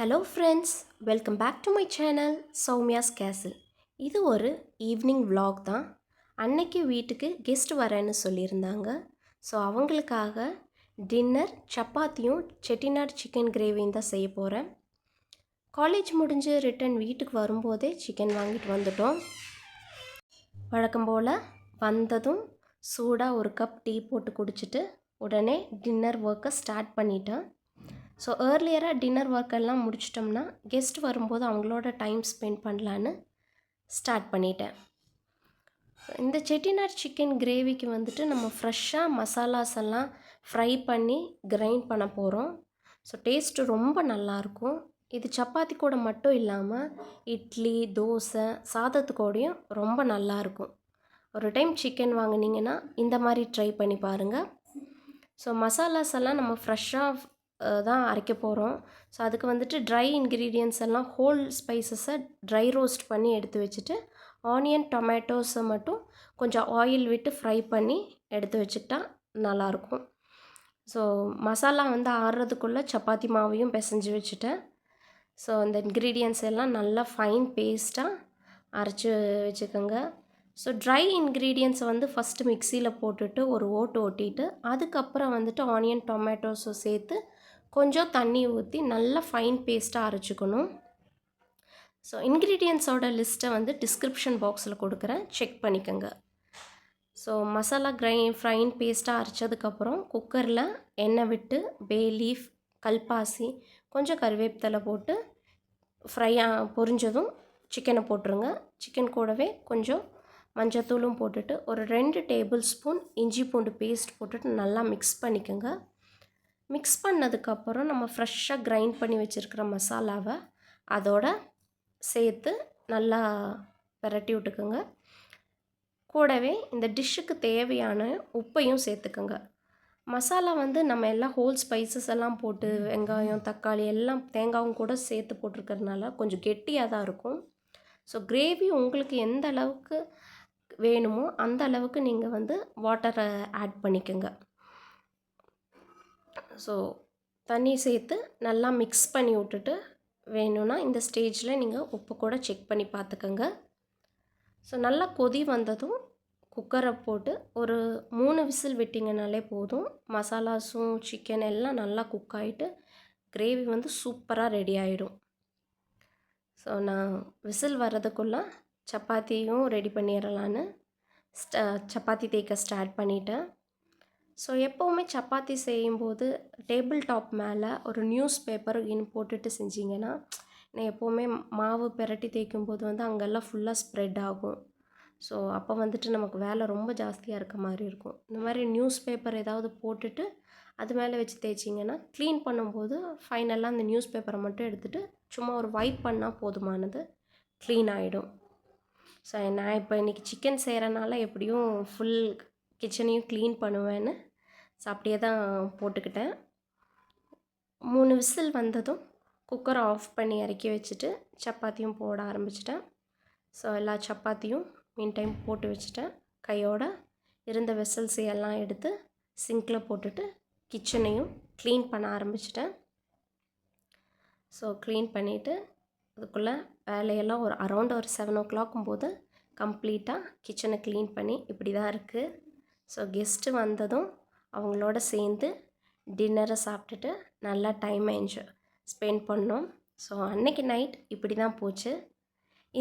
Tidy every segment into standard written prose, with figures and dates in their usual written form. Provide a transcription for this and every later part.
Hello friends, welcome back to my channel Soumya's castle. இது ஒரு evening vlog தான். அன்னைக்கு வீட்டுக்கு கெஸ்ட் வரேன்னு சொல்லியிருந்தாங்க. ஸோ அவங்களுக்காக டின்னர் சப்பாத்தியும் செட்டிநாடு சிக்கன் கிரேவியும் தான் செய்ய போகிறேன். காலேஜ் முடிஞ்சு ரிட்டன் வீட்டுக்கு வரும்போதே சிக்கன் வாங்கிட்டு வந்துட்டோம். வழக்கம் போல் வந்ததும் சூடாக ஒரு கப் டீ போட்டு குடிச்சிட்டு உடனே டின்னர் ஒர்க்கை ஸ்டார்ட் பண்ணிட்டேன். ஸோ ஏர்லியராக டின்னர் ஒர்க் எல்லாம் முடிச்சிட்டோம்னா கெஸ்ட் வரும்போது அவங்களோட டைம் ஸ்பெண்ட் பண்ணலான்னு ஸ்டார்ட் பண்ணிட்டேன். இந்த செட்டிநாடு சிக்கன் கிரேவிக்கு வந்துட்டு நம்ம ஃப்ரெஷ்ஷாக மசாலாஸ் எல்லாம் ஃப்ரை பண்ணி கிரைண்ட் பண்ண போகிறோம். ஸோ டேஸ்ட்டு ரொம்ப நல்லாயிருக்கும். இது சப்பாத்தி கூட மட்டும் இல்லாமல் இட்லி, தோசை, சாதத்துக்கூடையும் ரொம்ப நல்லாயிருக்கும். ஒரு டைம் சிக்கன் வாங்கினீங்கன்னா இந்த மாதிரி ட்ரை பண்ணி பாருங்கள். ஸோ மசாலாஸ் எல்லாம் நம்ம ஃப்ரெஷ்ஷாக தான் அரைக்க போகிறோம். ஸோ அதுக்கு வந்துட்டு ட்ரை இன்க்ரீடியன்ட்ஸ் எல்லாம் ஹோல் ஸ்பைசஸை ட்ரை ரோஸ்ட் பண்ணி எடுத்து வச்சுட்டு ஆனியன், டொமேட்டோஸை மட்டும் கொஞ்சம் ஆயில் விட்டு ஃப்ரை பண்ணி எடுத்து வச்சுக்கிட்டா நல்லாயிருக்கும். ஸோ மசாலா வந்து ஆறுறதுக்குள்ளே சப்பாத்தி மாவையும் பிசைஞ்சு வச்சுட்டேன். ஸோ அந்த இன்க்ரீடியன்ட்ஸ் எல்லாம் நல்லா ஃபைன் பேஸ்ட்டாக அரைச்சி வச்சுக்கோங்க. ஸோ ட்ரை இன்க்ரீடியன்ட்ஸை வந்து ஃபஸ்ட்டு மிக்சியில் போட்டுட்டு ஒரு ஓட்டிட்டு அதுக்கப்புறம் வந்துட்டு ஆனியன், டொமேட்டோஸும் சேர்த்து கொஞ்சம் தண்ணி ஊற்றி நல்லா ஃபைன் பேஸ்ட்டாக அரைச்சிக்கணும். ஸோ இன்க்ரீடியன்ட்ஸோட லிஸ்ட்டை வந்து டிஸ்கிரிப்ஷன் பாக்ஸில் கொடுக்குறேன், செக் பண்ணிக்கோங்க. ஸோ மசாலா ஃபைன் பேஸ்ட்டாக அரைச்சதுக்கப்புறம் குக்கரில் எண்ணெய் விட்டு பே லீஃப், கல்பாசி, கொஞ்சம் கருவேப்பிலை போட்டு பொரிஞ்சதும் சிக்கனை போட்டுருங்க. சிக்கன் கூடவே கொஞ்சம் மஞ்சத்தூளும் போட்டுட்டு ஒரு 2 டேபிள் ஸ்பூன் இஞ்சி பூண்டு பேஸ்ட் போட்டுட்டு நல்லா மிக்ஸ் பண்ணிக்கோங்க. மிக்ஸ் பண்ணதுக்கப்புறம் நம்ம ஃப்ரெஷ்ஷாக கிரைண்ட் பண்ணி வச்சுருக்கிற மசாலாவை அதோட சேர்த்து நல்லா பிரட்டி விட்டுக்குங்க. கூடவே இந்த டிஷ்ஷுக்கு தேவையான உப்பையும் சேர்த்துக்குங்க. மசாலா வந்து நம்ம எல்லாம் ஹோல் ஸ்பைசஸ் எல்லாம் போட்டு வெங்காயம், தக்காளி எல்லாம் தேங்காயும் கூட சேர்த்து போட்டிருக்கிறதுனால கொஞ்சம் கெட்டியாக தான் இருக்கும். ஸோ கிரேவி உங்களுக்கு எந்த அளவுக்கு வேணுமோ அந்த அளவுக்கு நீங்கள் வந்து வாட்டரை ஆட் பண்ணிக்கோங்க. ஸோ தண்ணி சேர்த்து நல்லா மிக்ஸ் பண்ணி விட்டுட்டு வேணும்னா இந்த ஸ்டேஜில் நீங்கள் உப்பு கூட செக் பண்ணி பார்த்துக்கோங்க. ஸோ நல்லா கொதி வந்ததும் குக்கரை போட்டு ஒரு 3 விசில் விட்டிங்கனாலே போதும். மசாலாஸும் சிக்கன் எல்லாம் நல்லா குக் ஆகிட்டு கிரேவி வந்து சூப்பராக ரெடி ஆகிடும். ஸோ நான் விசில் வர்றதுக்குள்ளே சப்பாத்தியும் ரெடி பண்ணிடலான்னு சப்பாத்தி தேய்க்க ஸ்டார்ட் பண்ணிட்டேன். ஸோ எப்போவுமே சப்பாத்தி செய்யும்போது டேபிள் டாப் மேலே ஒரு நியூஸ் பேப்பர் போட்டுட்டு செஞ்சிங்கன்னா நான் எப்போவுமே மாவு பிரட்டி தேய்க்கும்போது வந்து அங்கெல்லாம் ஃபுல்லாக ஸ்ப்ரெட் ஆகும். ஸோ அப்போ வந்துட்டு நமக்கு வேலை ரொம்ப ஜாஸ்தியாக இருக்க மாதிரி இருக்கும். இந்த மாதிரி நியூஸ் பேப்பர் ஏதாவது போட்டுட்டு அது மேலே வச்சு தேய்ச்சிங்கன்னா க்ளீன் பண்ணும்போது ஃபைனலாக அந்த நியூஸ் பேப்பரை மட்டும் எடுத்துகிட்டு சும்மா ஒரு வைப் பண்ணால் போதுமானது, க்ளீன் ஆகிடும். ஸோ நான் இப்போ இன்றைக்கி சிக்கன் செய்கிறனால எப்படியும் ஃபுல் கிச்சனையும் க்ளீன் பண்ணுவேன்னு ஸோ அப்படியே தான் போட்டுக்கிட்டேன். 3 விசில் வந்ததும் குக்கரை ஆஃப் பண்ணி இறக்கி வச்சுட்டு சப்பாத்தியும் போட ஆரம்பிச்சிட்டேன். ஸோ எல்லா சப்பாத்தியும் மீன் டைம் போட்டு வச்சுட்டேன். கையோட இருந்த வெசல்ஸ் எல்லாம் எடுத்து சிங்கில் போட்டுட்டு கிச்சனையும் க்ளீன் பண்ண ஆரம்பிச்சிட்டேன். ஸோ க்ளீன் பண்ணிவிட்டு அதுக்குள்ளே வேலையெல்லாம் ஒரு அரௌண்ட் ஒரு 7 o'clock போது கம்ப்ளீட்டாக கிச்சனை க்ளீன் பண்ணி இப்படி தான் இருக்குது. ஸோ கெஸ்ட்டு வந்ததும் அவங்களோட சேர்ந்து டின்னரை சாப்பிட்டுட்டு நல்லா டைமை ஸ்பெண்ட் பண்ணோம். ஸோ அன்றைக்கி நைட் இப்படி தான் போச்சு.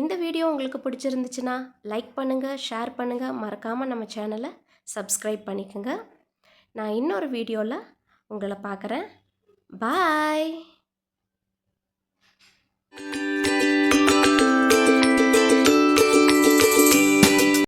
இந்த வீடியோ உங்களுக்கு பிடிச்சிருந்துச்சுன்னா லைக் பண்ணுங்கள், ஷேர் பண்ணுங்கள், மறக்காமல் நம்ம சேனலை சப்ஸ்கிரைப் பண்ணிக்கோங்க. நான் இன்னொரு வீடியோவில் உங்களை பார்க்குறேன். பாய்.